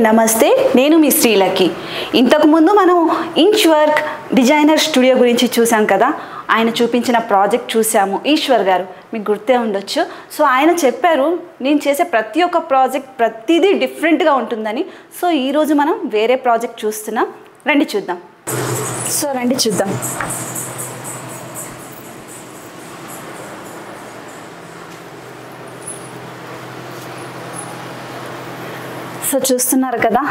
నమస్తే, నేను మీ శ్రీలకి. ఇంతకుముందు మనం ఇంచ్ వర్క్ డిజైనర్ స్టూడియో గురించి చూసాం కదా. ఆయన చూపించిన ప్రాజెక్ట్ చూసాము, ఈశ్వర్ గారు, మీకు గుర్తే ఉండొచ్చు. సో ఆయన చెప్పారు నేను చేసే ప్రతి ఒక్క ప్రాజెక్ట్ ప్రతిదీ డిఫరెంట్గా ఉంటుందని. సో ఈరోజు మనం వేరే ప్రాజెక్ట్ చూస్తున్నాం, రండి చూద్దాం. రండి చూద్దాం. సో చూస్తున్నారు కదా.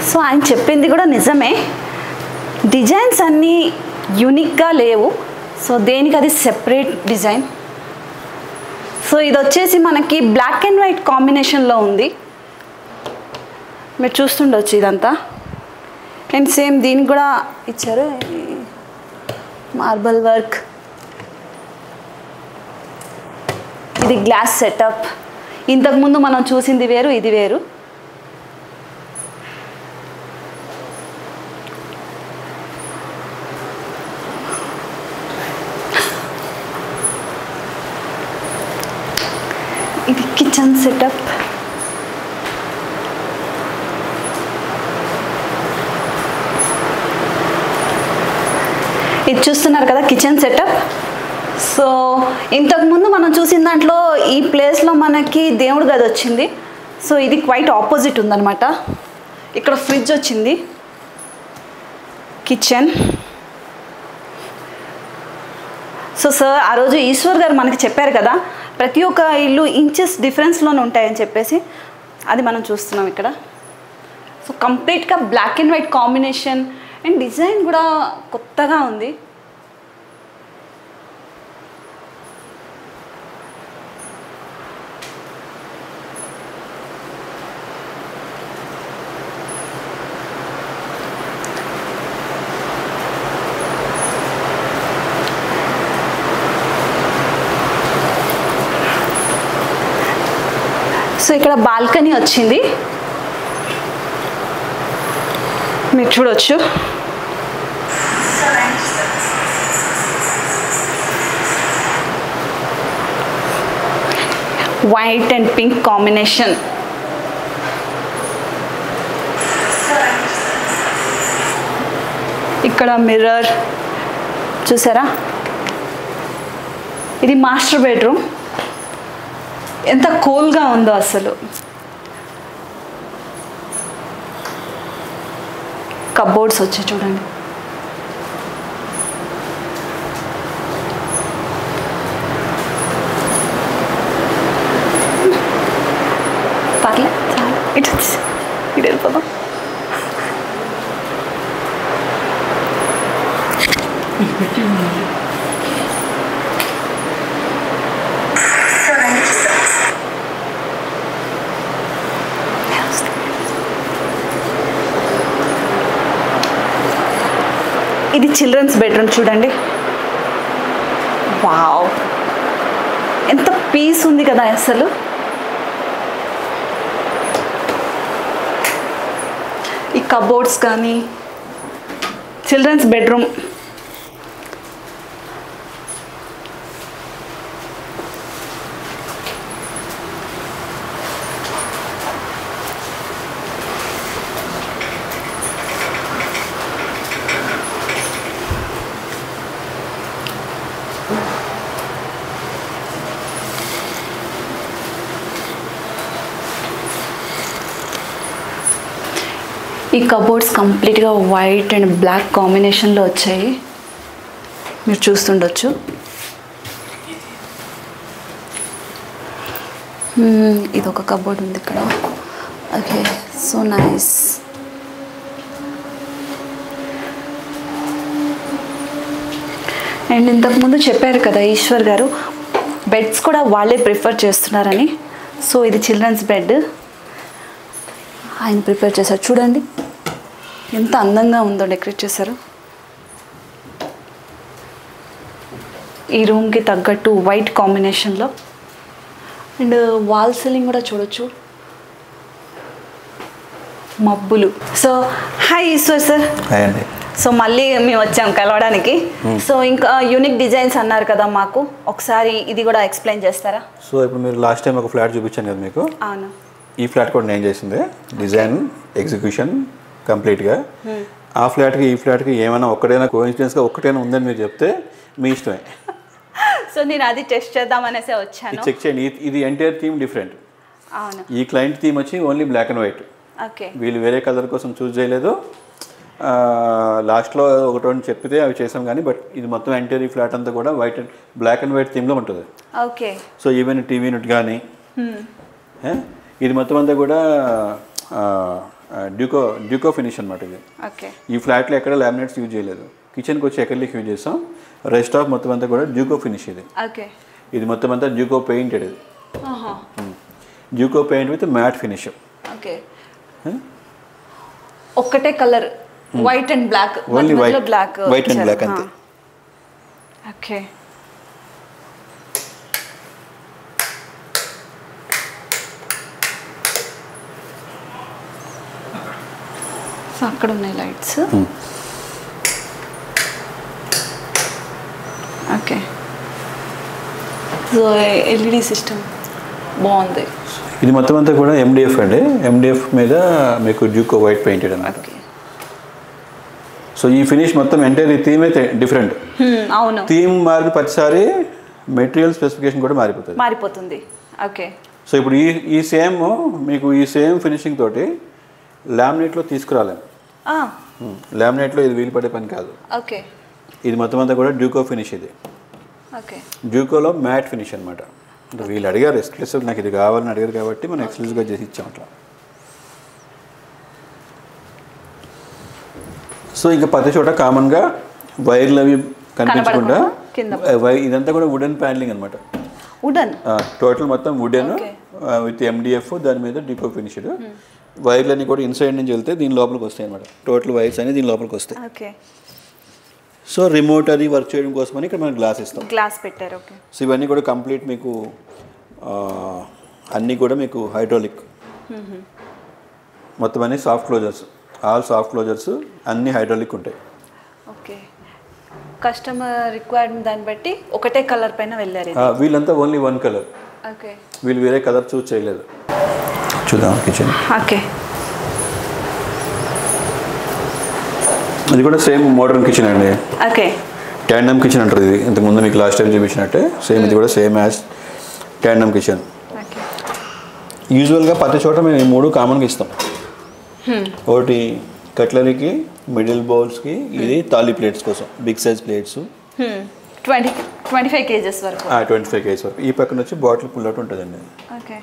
సో ఆయన చెప్పింది కూడా నిజమే, డిజైన్స్ అన్నీ యూనిక్గా లేవు. సో దేనికి అది సెపరేట్ డిజైన్. సో ఇది వచ్చేసి మనకి బ్లాక్ అండ్ వైట్ కాంబినేషన్లో ఉంది, మీరు చూస్తుండొచ్చు ఇదంతా. అండ్ సేమ్ దీనికి కూడా ఇచ్చారు మార్బల్ వర్క్. ఇది గ్లాస్ సెటప్. ఇంతకుముందు మనం చూసింది వేరు, ఇది వేరు. ఇది కిచెన్ సెటప్. ఇది చూస్తున్నారు కదా కిచెన్ సెటప్. సో ఇంతకుముందు మనం చూసిన దాంట్లో ఈ ప్లేస్లో మనకి దేవుడి గది వచ్చింది. సో ఇది క్వైట్ ఆపోజిట్ ఉందన్నమాట. ఇక్కడ ఫ్రిడ్జ్ వచ్చింది, కిచెన్. సో సార్ ఆ రోజు ఈశ్వర్ గారు మనకి చెప్పారు కదా ప్రతి ఒక్క ఇల్లు ఇంచెస్ డిఫరెన్స్లోనే ఉంటాయని చెప్పేసి, అది మనం చూస్తున్నాం ఇక్కడ. సో కంప్లీట్గా black and white combination and design కూడా కొత్తగా ఉంది. సో ఇక్కడ బాల్కనీ వచ్చింది, మీరు చూడొచ్చు. White and pink combination. ఇక్కడ మిర్రర్ చూసారా. ఇది మాస్టర్ బెడ్రూమ్. ఎంత కూల్గా ఉందో అసలు. కబోర్డ్స్ వచ్చాయి చూడండి. పర్లేదు, ఇటు వెళ్ళిపోదాం. ఇది చిల్డ్రన్స్ బెడ్రూమ్ చూడండి. వావ్, ఎంత పీస్ ఉంది కదా అసలు. ఈ కబోర్డ్స్ కానీ, చిల్డ్రన్స్ బెడ్రూమ్. ఈ కబోర్డ్స్ కంప్లీట్గా వైట్ అండ్ బ్లాక్ కాంబినేషన్లో వచ్చాయి, మీరు చూస్తుండొచ్చు. ఇది ఒక కబోర్డ్ ఉంది ఇక్కడ. Okay, so nice. అండ్ ఇంతకుముందు చెప్పారు కదా ఈశ్వర్ గారు బెడ్స్ కూడా వాళ్ళే ప్రిఫర్ చేస్తున్నారని. సో ఇది చిల్డ్రన్స్ బెడ్ ఆయన ప్రిపేర్ చేశారు. చూడండి ఎంత అందంగా ఉందో డెకరేట్ చేశారు. ఈ రూమ్కి తగ్గట్టు వైట్ కాంబినేషన్లో. అండ్ వాల్ సీలింగ్ కూడా చూడొచ్చు, మబ్బులు. So hi Eshwar sir. Hi అండి. సో మళ్ళీ మేము వచ్చాం కలవడానికి. సో ఇంకా యూనిక్ డిజైన్స్ అన్నారు కదా మాకు, ఒకసారి ఇది కూడా ఎక్స్ప్లెయిన్ చేస్తారా? సో ఇప్పుడు మీరు లాస్ట్ టైం ఒక ఫ్లాట్ చూపించాను కదా మీకు. అవును. ఈ ఫ్లాట్ కూడా నేను చేసిందే, డిజైన్ ఎగ్జిక్యూషన్ కంప్లీట్గా. ఆ ఫ్లాట్కి ఈ ఫ్లాట్కి ఏమైనా ఒక్కటైనా కోఇన్సిడెన్స్గా ఒక్కటైనా ఉందని మీరు చెప్తే మీ ఇష్టమే. సో నేను అది టెస్ట్ చేద్దామనేసే వచ్చాను. చెక్ చేయండి. ఇది ఎంటైర్ థీమ్ డిఫరెంట్. అవును. ఈ క్లయింట్ థీమ్ వచ్చి only black and white. Okay. వీళ్ళు వేరే కలర్ కోసం చూస్ చేయలేదు. లాస్ట్లో ఒకటి చెప్పితే అవి చేసాం కానీ బట్ ఇది మొత్తం ఎంటైర్ ఈ ఫ్లాట్ అంతా కూడా white and black and white థీమ్లో ఉంటుంది. Okay. So even TV unit కానీ ఇది మొత్తం అంతా కూడా డ్యూకో ఫినిష్ అనమాట ఇది. ఓకే. ఈ ఫ్లాట్లో ఎక్కడ లామినేట్స్ యూజ్ చేయలేదు. కిచెన్కి వచ్చి ఎక్కడికి యూజ్ చేస్తాం. రెస్ట్ ఆఫ్ మొత్తం అంతా కూడా డ్యూకో ఫినిష్ ఇది. ఓకే. ఇది మొత్తం అంతా డ్యూకో పెయింటెడ్ ఇది. Duco paint with matte finish. Okay. ఒక్కటే colour white and black. Only white black, white and black అంతే. ఓకే. సో అక్కడ ఉన్నాయి lights. Okay. So LED system బాగుంది. ఇది మొత్తం అంతా కూడా ఎండిఎఫ్ అండి. ఎండిఎఫ్ మీద మీకు డ్యూకో వైట్ పెయింటెడ్ అన్నమాట. సో ఈ ఫినిష్ మొత్తం ఎంటైర్ ఈ థీమ్ అయితే డిఫరెంట్. అవును. థీమ్ మారిన ప్రతిసారి మెటీరియల్ స్పెసిఫికేషన్ కూడా మారిపోతుంది. ఓకే. సో ఇప్పుడు ఈ సేమ్ మీకు ఈ సేమ్ ఫినిషింగ్ తోటి లామినేట్లో తీసుకురాలేము. లామినేట్లో ఇది వీలు పడే పని కాదు. ఓకే. ఇది మొత్తం అంతా కూడా డ్యూకో ఫినిష్. ఇది ఓకే. డ్యూకోలో మ్యాట్ ఫినిష్ అనమాట. అంటే వీళ్ళు అడిగారు ఎక్స్క్లూసివ్, నాకు ఇది కావాలని అడిగారు కాబట్టి మనం ఎక్స్క్లూసివ్గా చేసి ఇచ్చాం అట్లా. సో ఇంకా ప్రతి చోట కామన్గా వైర్లు అవి కనిపించకుండా ఇదంతా కూడా వుడెన్ ప్యానలింగ్ అనమాట. టోటల్ మొత్తం వుడెన్ విత్ ఎండిఎఫ్, దాని మీద డ్యూకో ఫినిష్డ్. వైర్లన్నీ కూడా ఇన్సైడ్ నుంచి వెళ్తే దీని లోపలికి వస్తాయి అనమాట. టోటల్ వైర్స్ అన్ని దీని లోపలికి వస్తాయి. సో రిమోట్ అది వర్క్ చేయడం కోసమని ఇక్కడ మనం గ్లాస్ ఇస్తాం. గ్లాస్ పెట్టారు. ఓకే. సో ఇవన్నీ కూడా కంప్లీట్ మీకు అన్నీ కూడా మీకు హైడ్రాలిక్, మొత్తం అన్ని soft closures, all soft closures అన్నీ హైడ్రాలిక్ ఉంటాయి. ఓకే. కస్టమర్ రిక్వైర్మెంట్ దాన్ని బట్టి ఒకటే కలర్ పైన వెళ్ళారు. వీళ్ళంతా ఓన్లీ వన్ కలర్. ఓకే. వీళ్ళు వేరే కలర్ చూస్ చేయలేదు. చూద్దాం కిచెన్. ఓకే. ఇది కూడా సేమ్ మోడర్న్ కిచెన్ అండి. ఓకే. ట్యాండమ్ కిచెన్ అంటారు ఇది. ఇంతకుముందు మీకు లాస్ట్ టైం చూపించినట్టే సేమ్ ఇది కూడా సేమ్ యాజ్ ట్యాండమ్ కిచెన్. యూజువల్గా ప్రతి చోట మేము ఈ మూడు కామన్గా ఇస్తాం. ఒకటి కట్లరీకి, మిడిల్ బౌల్స్కి, ఇది తాళీ ప్లేట్స్ కోసం బిగ్ సైజ్ ప్లేట్స్ 25 kgs వరకు. 25 kgs వరకు. ఈ పక్కన వచ్చి బాటిల్ పుల్అవుట్ ఉంటుందండి. ఓకే.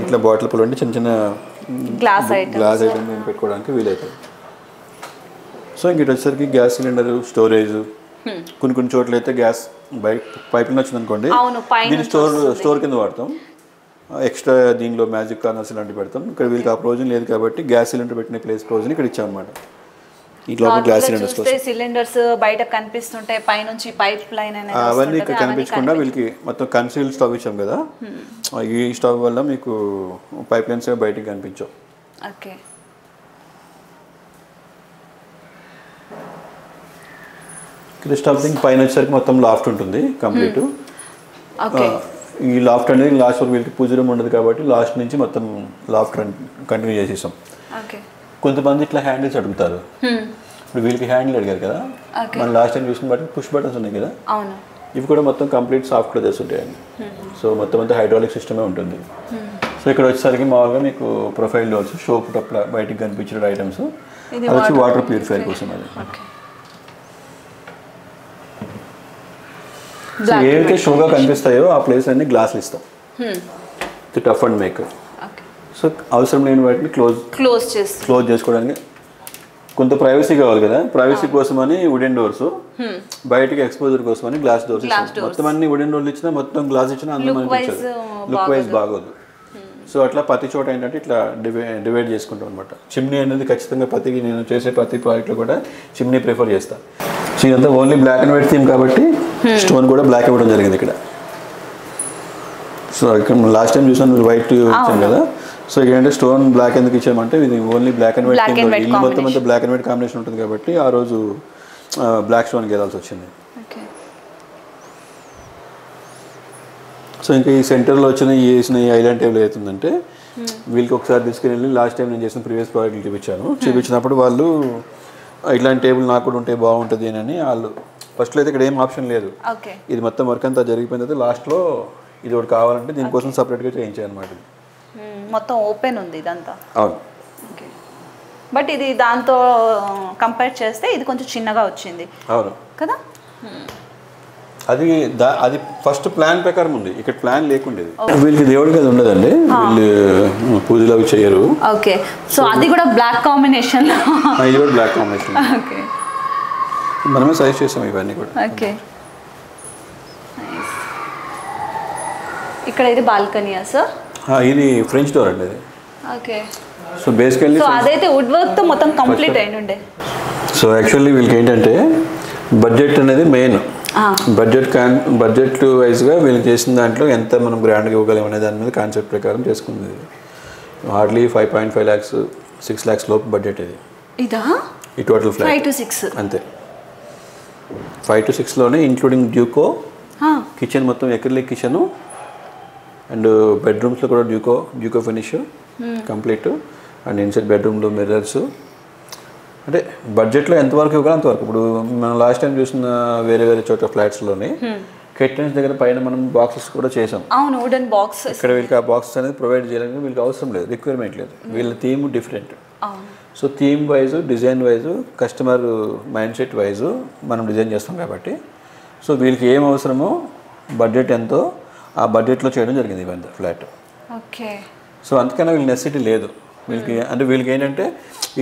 ఇట్లా బాటిల్ పుల్ అంటే చిన్న చిన్న గ్లాస్ ఐటమ్ పెట్టుకోవడానికి వీలవుతుంది. సో ఇంక వచ్చేసరికి గ్యాస్ సిలిండర్ స్టోరేజ్. కొన్ని చోట్ల అయితే గ్యాస్ పైప్ లైన్ వచ్చింది అనుకోండి, దీన్ని స్టోర్ కింద వాడతాం. ఎక్స్ట్రా దీనిలో మ్యాజిక్ కార్నర్స్ ఇలాంటివి పెడతాం. ఇక్కడ వీళ్ళకి ఆ ప్రొవిజన్ లేదు కాబట్టి గ్యాస్ సిలిండర్ పెట్టిన ప్లేస్ ప్రొవిజన్ ఇక్కడ ఇచ్చాం అనమాట. ఇట్లా గ్యాస్ సిలిండర్స్ కోసం సిలిండర్స్ బయట కనిపిస్తుంటాయి, పైనుంచి పైప్ లైన్ అవన్నీ ఇక్కడ కనిపించకుండా వీళ్ళకి మొత్తం కన్సీల్ స్టవ్ ఇచ్చాం కదా. ఈ స్టవ్ వల్ల మీకు పైప్ లైన్స్ బయటికి కనిపించవు. ఓకే. స్టవ్ థింగ్ పైన వచ్చేసరికి మొత్తం లాఫ్ట్ ఉంటుంది కంప్లీట్. ఈ లాఫ్ట్ అనేది లాస్ట్ వరకు వీళ్ళకి పూజ రూమ్ ఉండదు కాబట్టి లాస్ట్ నుంచి మొత్తం లాఫ్ట్ కంటిన్యూ చేసేసాం. కొంతమంది ఇట్లా హ్యాండిల్స్ అడుగుతారు. ఇప్పుడు వీళ్ళకి హ్యాండిల్ అడిగారు కదా, మనం లాస్ట్ టైం చూసిన బట్టి పుష్ బటన్స్ ఉన్నాయి కదా, ఇవి కూడా మొత్తం కంప్లీట్ సాఫ్ట్ క్లోజర్స్ ఉంటాయండి. సో మొత్తం అంతా హైడ్రాలిక్ సిస్టమే ఉంటుంది. సో ఇక్కడ వచ్చేసరికి మామూలుగా మీకు ప్రొఫైల్ డోర్స్, షోప్ టప్లా బయటికి కనిపించిన ఐటమ్స్, అది వచ్చి వాటర్ ప్యూరిఫైర్ కోసం. అది ఏవైతే షోగా కనిపిస్తాయో ఆ ప్లేస్ అన్ని గ్లాసులు ఇస్తాం. Tough and make. సో అవసరం లేని వాటిని క్లోజ్ చేసుకోవడానికి కొంత ప్రైవసీ కావాలి కదా, ప్రైవసీ కోసం అని వుడెన్ డోర్స్, బయటకి ఎక్స్పోజర్ కోసం అని గ్లాస్ డోర్స్. మొత్తం అన్ని వుడెన్ డోర్లు ఇచ్చినా మొత్తం గ్లాస్ ఇచ్చినా అందరం అనిపించదు, లుక్ వైజ్ బాగోదు. సో అట్లా ప్రతి చోట ఏంటంటే ఇట్లా డివైడ్ చేసుకుంటాం అనమాట. చిమ్నీ అనేది ఖచ్చితంగా ప్రతికి నేను చేసే ప్రతి ప్రాజెక్ట్లో కూడా చిమ్నీ ప్రిఫర్ చేస్తాను. సో ఇదంతా only black and white theme కాబట్టి స్టోన్ కూడా బ్లాక్ ఇవ్వడం జరిగింది ఇక్కడ. సో ఇక్కడ లాస్ట్ టైం చూసాను వైట్ ఇచ్చాను కదా, సో ఏంటంటే స్టోన్ బ్లాక్ ఎందుకు ఇచ్చామంటే ఇది only black and white theme, ఇల్లు మొత్తం అంతా బ్లాక్ అండ్ వైట్ కాంబినేషన్ ఉంటుంది కాబట్టి ఆ రోజు బ్లాక్ స్టోన్కి వెళ్ళాల్సి వచ్చింది. సో ఇంకా ఈ సెంటర్లో వచ్చిన ఈ వేసిన ఈ ఐలాండ్ టేబుల్ అవుతుందంటే వీళ్ళకి ఒకసారి తీసుకెళ్ళి లాస్ట్ టైం నేను చేసిన ప్రీవియస్ ప్రాజెక్టులు చూపించినప్పుడు వాళ్ళు ఇట్లాంటి టేబుల్ నాకు కూడా ఉంటే బాగుంటుంది అని వాళ్ళు ఫస్ట్లో అయితే ఇక్కడ ఏం ఆప్షన్ లేదు. ఇది మొత్తం వర్క్ అంతా జరిగిపోయిన తర్వాత లాస్ట్లో ఇది ఒకటి కావాలంటే దీనికోసం సపరేట్గా చేయించాను అనమాట. మొత్తం ఓపెన్ ఉంది ఇదంతా. అవును. బట్ ఇది దాంతో కంపేర్ చేస్తే ఇది కొంచెం చిన్నగా వచ్చింది. అవును కదా. అది ఫస్ట్ ప్లాన్ ప్రకారం ఉంది, ఇక్కడ ప్లాన్ లేకుండేది. వీళ్ళకి దేవుడి గది ఉండదండి, వీళ్ళు పూజలు అవి చేయరు. ఓకే. సో అది కూడా బ్లాక్ కాంబినేషన్. ఇది కూడా బ్లాక్ కాంబినేషన్. ఓకే. మనమే సజెస్ట్ చేసాం ఇవన్నీ కూడా. ఓకే. ఇక్కడ ఇది బాల్కనీయా సార్? ఇది ఫ్రెంచ్ డోర్ అండి అది. ఓకే. సో బేసికల్లీ అదైతే వుడ్ వర్క్ తో మొత్తం కంప్లీట్ అయిన ఉండే. సో యాక్చువల్లీ వీళ్ళకి ఏంటంటే బడ్జెట్ అనేది మెయిన్. బడ్జెట్ వైజ్గా వీళ్ళు చేసిన దాంట్లో ఎంత మనం గ్రాండ్గా ఇవ్వగలం అనే దాని మీద కాన్సెప్ట్ ప్రకారం చేసుకుంది. హార్డ్లీ 5.5 lakhs 6 lakhs లోపు బడ్జెట్ ఇది. ఈ టోటల్ ఫ్లాట్ 5 to 6 అంతే. 5 to 6లోనే ఇంక్లూడింగ్ డ్యూకో, కిచెన్ మొత్తం ఎక్రిలిక్ కిచెను, అండ్ బెడ్రూమ్స్లో కూడా Duco finish complete, and inside బెడ్రూమ్లో మిర్రర్స్. అంటే బడ్జెట్లో ఎంతవరకు ఇవ్వగలం అంతవరకు. ఇప్పుడు మనం లాస్ట్ టైం చూసిన వేరే చోట్ల ఫ్లాట్స్లోనే కర్టెన్స్ దగ్గర పైన మనం బాక్సెస్ కూడా చేసాం. అవును, వుడెన్ బాక్స్. ఇక్కడ వీళ్ళకి ఆ బాక్సెస్ అనేది ప్రొవైడ్ చేయాలని వీళ్ళకి అవసరం లేదు, రిక్వైర్మెంట్ లేదు. వీళ్ళ theme different. So theme wise, design wise, customer mind set wise మనం డిజైన్ చేస్తాం కాబట్టి సో వీళ్ళకి ఏం అవసరమో బడ్జెట్ ఎంతో ఆ బడ్జెట్లో చేయడం జరిగింది ఇవంతా ఫ్లాట్. ఓకే. సో అందుకనే వీళ్ళకి నెసెసిటీ లేదు వీళ్ళకి. అంటే వీళ్ళకి ఏంటంటే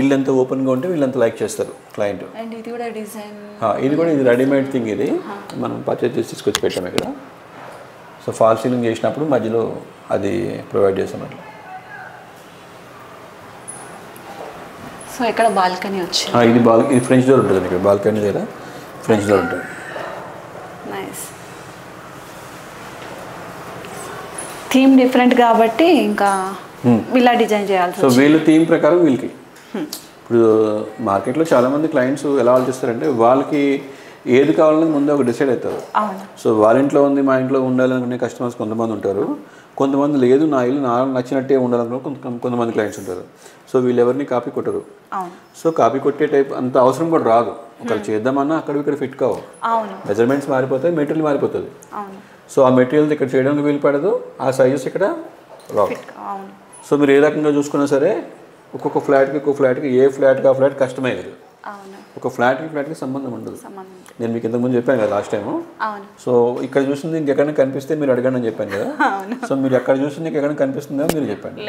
ఇల్లు ఎంత ఓపెన్గా ఉంటే వీళ్ళంతా లైక్ చేస్తారు క్లయింట్. ఇది కూడా ఇది రెడీమేడ్ థింగ్, ఇది మనం పర్చేజ్ చేసి తీసుకొచ్చి పెట్టాము ఇక్కడ. సో ఫాల్ సీలింగ్ చేసినప్పుడు మధ్యలో అది ప్రొవైడ్ చేసాం అట్లా. సో ఇక్కడ బాల్కనీ వచ్చి ఇది ఫ్రెంచ్ డోర్ ఉంటుంది ఇక్కడ, బాల్కనీ దగ్గర ఫ్రెంచ్ డోర్ ఉంటుంది. నైస్. థీమ్ డిఫరెంట్ కాబట్టి ఇంకా ఇలా డిజైన్ చేయాలి. సో వీళ్ళు థీమ్ ప్రకారం వీళ్ళకి ఇప్పుడు మార్కెట్లో చాలామంది క్లయింట్స్ ఎలా ఆలోచిస్తారంటే వాళ్ళకి ఏది కావాలని ముందే ఒక డిసైడ్ అవుతారు. సో వాళ్ళ ఇంట్లో ఉంది మా ఇంట్లో ఉండాలనుకునే కస్టమర్స్ కొంతమంది ఉంటారు, కొంతమంది లేదు నా ఇల్లు నాకు నచ్చినట్టే ఉండాలనుకునే కొంతమంది క్లయింట్స్ ఉంటారు. సో వీళ్ళు ఎవరిని కాపీ కొట్టరు. సో కాపీ కొట్టే టైప్ అంత అవసరం కూడా రాదు. ఒకళ్ళు చేద్దామన్నా అక్కడ ఇక్కడ ఫిట్ కావు, మెజర్మెంట్స్ మారిపోతాయి, మెటీరియల్ మారిపోతుంది. సో ఆ మెటీరియల్ ఇక్కడ చేయడానికి వీలు పడదు, ఆ సైజెస్ ఇక్కడ రావు. సో మీరు ఏ రకంగా చూసుకున్నా సరే ఒక్కొక్క ఫ్లాట్కి ఏ ఫ్లాట్కి ఆ ఫ్లాట్ కస్టమైజ్డ్. ఒక ఫ్లాట్కి సంబంధం ఉండదు. నేను మీకు ఇంతకుముందు చెప్పాను కదా లాస్ట్ టైము. సో ఇక్కడ చూసింది ఇంకెక్కడైనా కనిపిస్తే మీరు అడగండి అని చెప్పాను కదా. సో మీరు ఎక్కడ చూసింది ఇంకెక్కడ కనిపిస్తుందో మీరు చెప్పండి.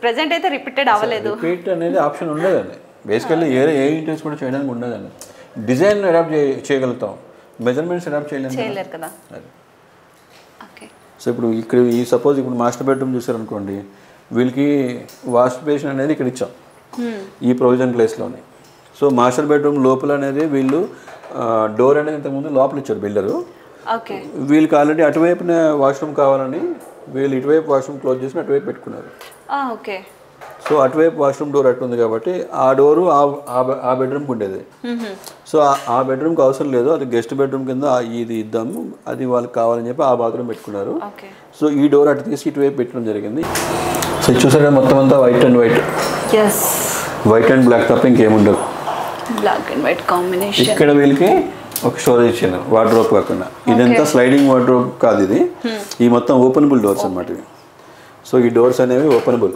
ప్రెజెంట్ అయితే రిపీట్ అనేది ఆప్షన్ ఉండదండి. బేసికల్లీ ఏ ఇంట్రెస్ట్ కూడా చేయడానికి ఉండదండి. డిజైన్ అడాప్ట్ చేయగలుగుతాం, మెజర్మెంట్స్ అడాప్ట్ చేయలేరు కదా. సో ఇప్పుడు ఇక్కడ సపోజ్ ఇప్పుడు మాస్టర్ బెడ్రూమ్ చూసారనుకోండి, వీళ్ళకి వాష్ బేసిన్ అనేది ఇక్కడ ఇచ్చాం ఈ ప్రొవిజన్ ప్లేస్లోనే. సో మాస్టర్ బెడ్రూమ్ లోపల అనేది వీళ్ళు డోర్ అనేది ఇంతకుముందు లోపల ఇచ్చారు బిల్డరు. వీళ్ళకి ఆల్రెడీ అటువైపున వాష్రూమ్ కావాలని వీళ్ళు ఇటువైపు వాష్రూమ్ క్లోజ్ చేసి అటువైపు పెట్టుకున్నారు. సో అటువైపు వాష్రూమ్ డోర్ అటు ఉంది కాబట్టి ఆ డోరు ఆ బెడ్రూమ్కి ఉండేది. సో ఆ బెడ్రూమ్కి అవసరం లేదు, అది గెస్ట్ బెడ్రూమ్ కింద ఇది ఇద్దాము, అది వాళ్ళకి కావాలని చెప్పి ఆ బాత్రూమ్ పెట్టుకున్నారు. సో ఈ డోర్ అటు తీసి ఇటువైపు పెట్టడం జరిగింది. సో చూసారా మొత్తం అంతా వైట్ అండ్ బ్లాక్ తప్ప ఇంకేముండదు. ఇక్కడ వీళ్ళకి ఒక స్టోరేజ్ ఇచ్చాను వార్డ్రోబ్ కాకుండా. ఇదంతా స్లైడింగ్ వార్డ్రోబ్ కాదు, ఇది ఈ మొత్తం ఓపెనబుల్ డోర్స్ అన్నమాట ఇవి. సో ఈ డోర్స్ అనేవి ఓపెనబుల్.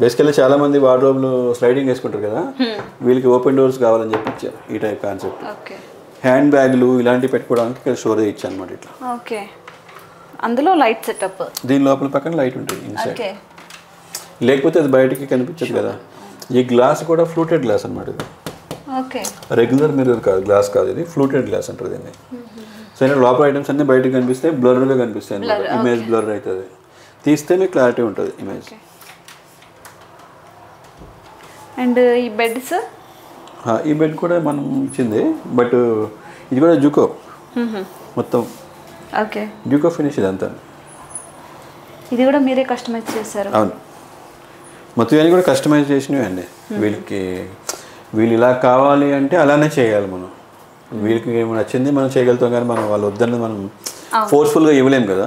బేసికల్లీ చాలా మంది వార్డ్రోబ్లు స్లైడింగ్ వేసుకుంటారు కదా, వీళ్ళకి ఓపెన్ డోర్స్ కావాలని చెప్పి ఇచ్చారు ఈ టైప్ కాన్సెప్ట్. హ్యాండ్ బ్యాగ్లు ఇలాంటివి పెట్టుకోవడానికి ఇక్కడ స్టోరేజ్ ఇచ్చాను అనమాట ఇట్లా. అందులో లైట్ సెటప్, దీని లోపల పక్కన లైట్ ఉంటుంది ఇన్సైడ్, లేకపోతే అది బయటికి కనిపించదు కదా. ఈ గ్లాస్ కూడా ఫ్లూటెడ్ గ్లాస్ అనమాట ఇది. రెగ్యులర్ మిర్రర్ కాదు, గ్లాస్ కాదు, ఇది ఫ్లూటెడ్ గ్లాస్ అంటారు దీన్ని. సో ఇలా లోపల ఐటమ్స్ అన్నీ బయటకు కనిపిస్తాయి, బ్లర్గా కనిపిస్తాయి అనమాట. ఇమేజ్ బ్లర్ అవుతుంది, తీస్తే మీకు క్లారిటీ ఉంటుంది ఇమేజ్. అండ్ ఈ బెడ్స్, ఈ బెడ్ కూడా మనం ఇచ్చింది, బట్ ఇది కూడా జూకో మొత్తం. జూకో ఫినిష్ ఇదంతా. ఇది కూడా మీరే కస్టమైజ్ చేశారు? అవును, మొత్తం ఇవన్నీ కూడా కస్టమైజ్ చేసినవి అండి. వీళ్ళు ఇలా కావాలి అంటే అలానే చేయాలి మనం. వీళ్ళకి ఏమైనా నచ్చింది మనం చేయగలుగుతాం, కానీ మనం వాళ్ళు వద్దని మనం ఫోర్స్ఫుల్గా ఇవ్వలేం కదా.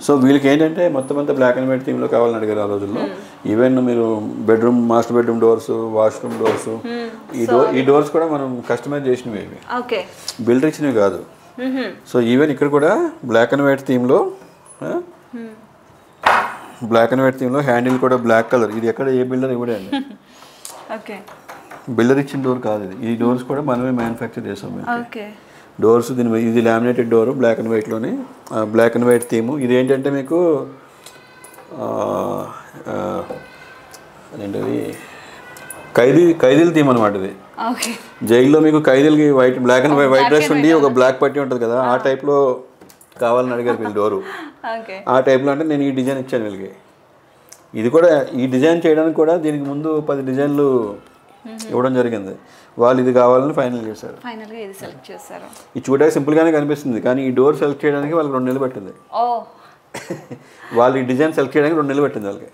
సో వీళ్ళకి ఏంటంటే మొత్తం అంతా బ్లాక్ అండ్ వైట్ థీమ్లో కావాలని అడిగారు ఆ రోజుల్లో. ఈవెన్ మీరు bedroom, master bedroom doors, washroom doors, ఈ డోర్స్ కూడా మనం కస్టమైజ్ చేసినవి, బిల్డర్ ఇచ్చినవి కాదు. సో ఈవెన్ ఇక్కడ కూడా బ్లాక్ అండ్ వైట్ థీమ్లో, బ్లాక్ అండ్ వైట్ థీమ్లో హ్యాండిల్ కూడా బ్లాక్ కలర్. ఇది ఎక్కడ ఏ బిల్డర్ ఇవ్వడండి, బిల్డర్ ఇచ్చిన డోర్ కాదు ఇది. ఈ డోర్స్ కూడా మనమే మ్యానుఫ్యాక్చర్ చేసాం డోర్స్. దీని ఇది లామినేటెడ్ డోర్ బ్లాక్ అండ్ వైట్లోనే, బ్లాక్ అండ్ వైట్ థీము. ఇది ఏంటంటే మీకు అదేంటది ఖైదీల థీమ్ అనమాట. ఇది జైల్లో మీకు ఖైదీలకి white, black and white dress ఉండి ఒక బ్లాక్ పట్టి ఉంటుంది కదా, ఆ టైప్లో కావాలని అడిగారు వీళ్ళు డోరు. ఆ టైప్లో అంటే నేను ఈ డిజైన్ ఇచ్చాను వీళ్ళకి. ఇది కూడా ఈ డిజైన్ చేయడానికి కూడా దీనికి ముందు 10 డిజైన్లు ఇవ్వడం జరిగింది. వాళ్ళు ఇది కావాలని ఫైనల్ చేశారు. ఇది చూడడానికి సింపుల్గానే కనిపిస్తుంది, కానీ ఈ డోర్ సెలెక్ట్ చేయడానికి వాళ్ళకి 2 నెలలు పట్టింది. వాళ్ళు ఈ డిజైన్ సెలెక్ట్ చేయడానికి 2 నెలలు పట్టింది వాళ్ళకి.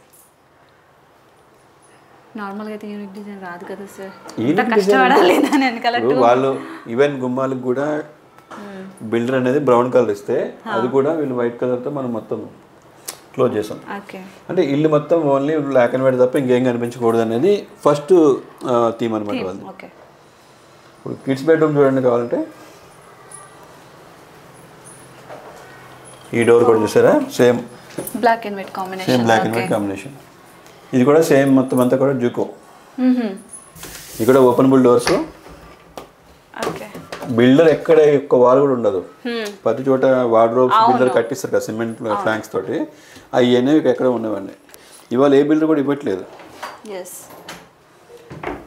వాళ్ళు ఈవెన్ గుమ్మాలకు కూడా బిల్డర్ అనేది బ్రౌన్ కలర్ ఇస్తే అది కూడా వీళ్ళు వైట్ కలర్తో మనం మొత్తం క్లోజ్ చేసాం. అంటే ఇల్లు మొత్తం ఓన్లీ బ్లాక్ అండ్ వైట్ తప్ప ఇంకేం కనిపించకూడదు అనేది ఫస్ట్ థీమ్ అనమాట వాళ్ళది. ఇప్పుడు కిడ్స్ బెడ్రూమ్ చూడండి కావాలంటే, ఈ డోర్ కూడా చూసారా, same black and white combination. ఇది కూడా సేమ్ మొత్తం అంతా కూడా జూకో. ఇది కూడా ఓపెనబుల్ డోర్స్. బిల్డర్ ఎక్కడ ఒక్క వాల్ కూడా ఉండదు, ప్రతి చోట వార్డ్రోబ్స్ బిల్డర్ కట్టిస్తారు కదా సిమెంట్ ఫ్లాంక్స్ తోటి, అవి అనేవి ఎక్కడ ఉండేవండి. ఇవాళ ఏ బిల్డర్ కూడా ఇవ్వట్లేదు.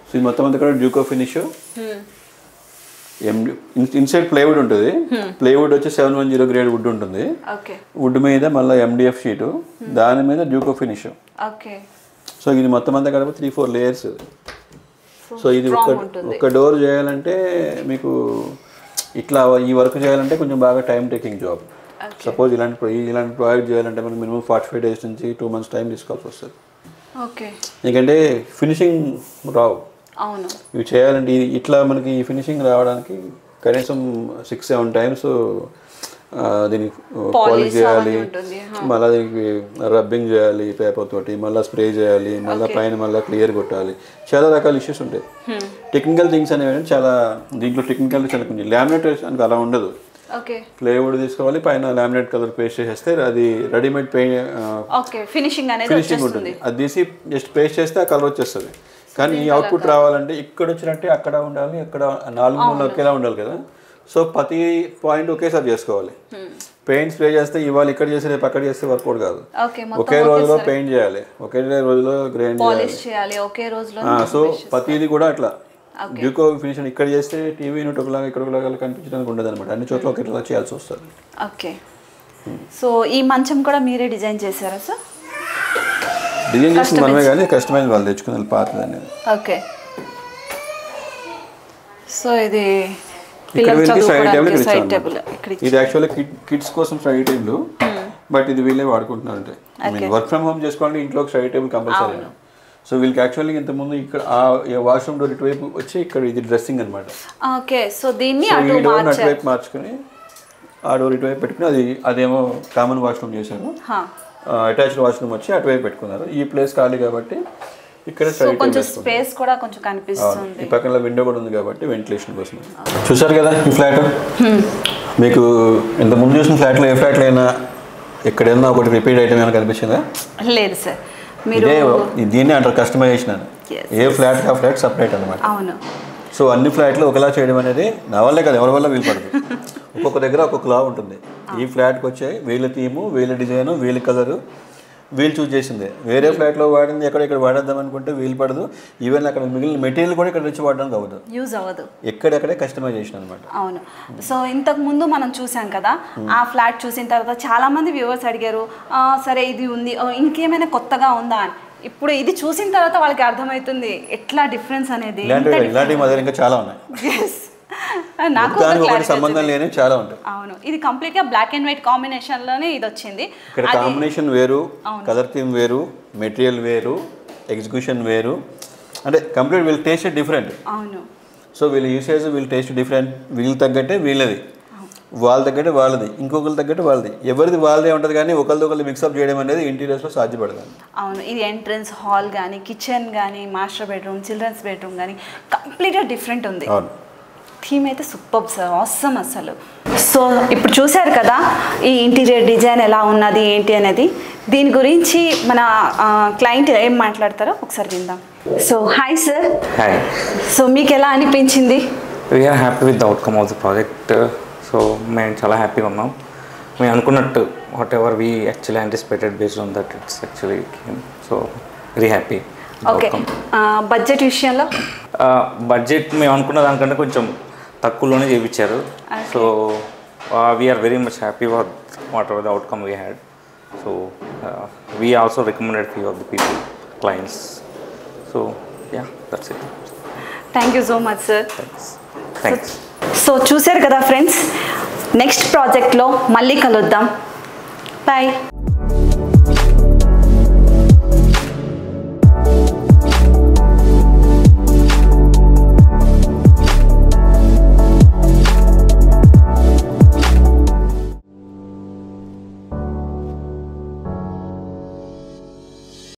సో ఇది మొత్తం అంతా కూడా జూకో ఫినిష్. ఇన్సైడ్ ప్లైవుడ్ ఉంటుంది. ప్లైవుడ్ వచ్చి 710 గ్రేడ్ వుడ్ ఉంటుంది. వుడ్ మీద మళ్ళీ MDF షీటు, దాని మీద జూకో ఫినిష్. సో ఇది మొత్తం అంతా కలిపి 3-4 లేయర్స్. సో ఇది ఒక డోర్ చేయాలంటే మీకు ఇట్లా ఈ వర్క్ చేయాలంటే కొంచెం బాగా టైం టేకింగ్ జాబ్. సపోజ్ ఇలాంటి ప్రాజెక్ట్ చేయాలంటే మనకి మినిమం 45 days నుంచి 2 months టైం తీసుకోవాల్సి వస్తుంది. ఎందుకంటే ఫినిషింగ్ రావు ఇవి చేయాలంటే. ఇట్లా మనకి ఈ ఫినిషింగ్ రావడానికి కనీసం 6-7 times దీనికి పాలిష్ చేయాలి, మళ్ళీ దీనికి రబ్బింగ్ చేయాలి పేపర్ తోటి, మళ్ళీ స్ప్రే చేయాలి, మళ్ళీ పైన మళ్ళీ క్లియర్ కొట్టాలి. చాలా రకాల ఇష్యూస్ ఉంటాయి. టెక్నికల్ థింగ్స్ అనేవి చాలా దీంట్లో టెక్నికల్ చాలా కొంచెం. లామినేట్ అంటే అలా ఉండదు. ప్లేవుడ్ తీసుకోవాలి, పైన లామినేట్ కలర్ పేస్ట్ చేస్తే అది రెడీమేడ్ ఫినిషింగ్ ఉంటుంది. అది తీసి జస్ట్ పేస్ట్ చేస్తే ఆ కలర్ వచ్చేస్తుంది. కానీ ఈ అవుట్పుట్ రావాలంటే ఇక్కడ వచ్చినట్టే అక్కడ ఉండాలి, అక్కడ 4 మూలలు ఒకేలా ఉండాలి కదా. సో ప్రతి పాయింట్ ఒకేసారి చేసుకోవాలి. పెయింట్ స్ప్రే చేస్తే ఇవాళ ఇక్కడ చేసి రేపు అక్కడ చేస్తే వర్కౌట్ కాదు. ఒకే రోజులో పెయింట్ చేయాలి, ఒకే రోజులో గ్రైండ్ చేయాలి. సో ప్రతిది కూడా అట్లా డ్యూకో ఫినిషింగ్ ఇక్కడ చేస్తే టీవీ యూనిట్ ఒకలాగా ఇక్కడ ఒకలాగా కనిపించడానికి ఉండదు అనమాట. అన్ని చోట్ల ఒకేలా చేయాల్సి వస్తుంది. సో ఈ మంచం కూడా మీరే డిజైన్ చేశారా సార్? డిజైన్ చేసింది మనమే, కానీ కస్టమైజ్ వాళ్ళు తెచ్చుకున్నారు పాతదాన్ని. సో ఇది స్టడీ టేబుల్. ఇది యాక్చువల్లీ కిడ్స్ కోసం స్టడీ టేబుల్, బట్ ఇది వీళ్ళే వాడుకుంటున్నారు. అంటే వర్క్ ఫ్రమ్ హోమ్ చేసుకోవాలంటే ఇంట్లో స్టడీ టేబుల్ కంపల్సరీ. సో వీళ్ళకి యాక్చువల్లీ ఇంతకుముందు ఇక్కడ వాష్రూమ్ డోర్ ఇటువైపు వచ్చి ఇక్కడ ఇది డ్రెస్సింగ్ అనమాట. ఈ డోర్ అటువైపు మార్చుకుని ఆ డోర్ ఇటువైపు పెట్టుకుని అదేమో కామన్ వాష్రూమ్ చేశారు. అటాచ్డ్ వాష్రూమ్ వచ్చి అటువైపు పెట్టుకున్నారు. ఈ ప్లేస్ ఖాళీ కాబట్టి ఇక్కడ స్పేస్ కూడా కొంచెం కనిపిస్తుంది. ఈ పక్కన విండో కూడా ఉంది కాబట్టి వెంటిలేషన్ కోసం. చూసారు కదా ఈ ఫ్లాట్. మీకు ఇంత ముందు చూసిన ఫ్లాట్లో ఏ ఫ్లాట్లో అయినా ఎక్కడైనా ఒకటి రిపీట్ ఐటమ్ ఏమైనా కనిపించిందా? లేదు సార్. దీన్ని అంటారు కస్టమైజేషన్ అని. ఏ ఫ్లాట్ ఆ ఫ్లాట్ సపరేట్ అనమాట. సో అన్ని ఫ్లాట్లు ఒకలా చేయడం అనేది నా వల్లే కదా, ఎవరి వల్ల వీలు పడదు. ఒక్కొక్క దగ్గర ఒక్కొక్కలా ఉంటుంది. ఈ ఫ్లాట్కి వచ్చే వీళ్ళ థీము, వీళ్ళ డిజైను, వీళ్ళ కలరు వీళ్ళు చూస్ చేసిందే. వేరే ఫ్లాట్లో వాడింది ఎక్కడెక్కడ వాడేద్దాం అనుకుంటే వీలు పడదు. ఈవెన్ అక్కడ మిగిలిన మెటీరియల్ కూడా ఇక్కడ నుంచి వాడడానికి అవ్వదు. ఎక్కడెక్కడే కస్టమైజేషన్ అనమాట. అవును. సో ఇంతకు ముందు మనం చూసాం కదా, ఆ ఫ్లాట్ చూసిన తర్వాత చాలా మంది వ్యూవర్స్ అడిగారు, సరే ఇది ఉంది ఇంకేమైనా కొత్తగా ఉందా అని. ఇప్పుడు ఇది చూసిన తర్వాత వాళ్ళకి అర్థమవుతుంది ఎట్లా డిఫరెన్స్ అనేది. ఇలాంటి మా దగ్గర ఇంకా చాలా ఉన్నాయి. నాకు సంబంధం లేని చాలా ఉంటాయి. అవును, ఇది కంప్లీట్ గా బ్లాక్ అండ్ వైట్ కాంబినేషన్ లోనే ఇది వచ్చింది. ఇక్కడ కాంబినేషన్ వేరు, కలర్ థీమ్ వేరు, మెటీరియల్ వేరు, ఎగ్జిక్యూషన్ వేరు, అంటే కంప్లీట్ వీళ్ళ టేస్ట్ డిఫరెంట్. అవును. సో వీళ్ళ యూసేజ్ వీళ్ళ టేస్ట్ డిఫరెంట్, వీళ్ళకి తగ్గట్టే వీళ్ళది, వాళ్ళ తగ్గట్టే వాళ్ళది, ఇంకొకరి తగ్గట్టే వాళ్ళది, ఎవరిది వాళ్ళదే ఉంటుంది. కానీ ఒకరిది మిక్సప్ చేయడం అనేది ఇంటీరియర్స్లో సాధ్యపడదు. అవును, ఇది ఎంట్రన్స్ హాల్ కానీ, కిచెన్ కానీ, మాస్టర్ బెడ్రూమ్, చిల్డ్రన్స్ బెడ్రూమ్ కానీ కంప్లీట్గా డిఫరెంట్ ఉంది. అవును, థీమ్ అయితే సూపర్ సార్, ఆసమ్ అసలు. సో ఇప్పుడు చూశారు కదా ఈ ఇంటీరియర్ డిజైన్ ఎలా ఉన్నది ఏంటి అనేది. దీని గురించి మన క్లయింట్ ఏం మాట్లాడతారో ఒకసారి విందాం. So hi sir. Hi. So మీకు ఎలా అనిపించింది? We are happy with the outcome of the project. So మేము చాలా హ్యాపీగా ఉన్నాం. మేము అనుకున్నట్టు whatever we actually anticipated based on that it's actually. So very happy. Okay, budget విషయంలో? బడ్జెట్ మేము అనుకున్న దానికంటే కొంచెం తక్కువలోనే చేయించారు. So we are very much happy whatever the outcome we had. So we also recommended few of the people clients. So yeah, that's it. Thank you so much sir. Thanks. So చూశారు కదా friends, next ప్రాజెక్ట్లో మళ్ళీ కలుద్దాం. Bye.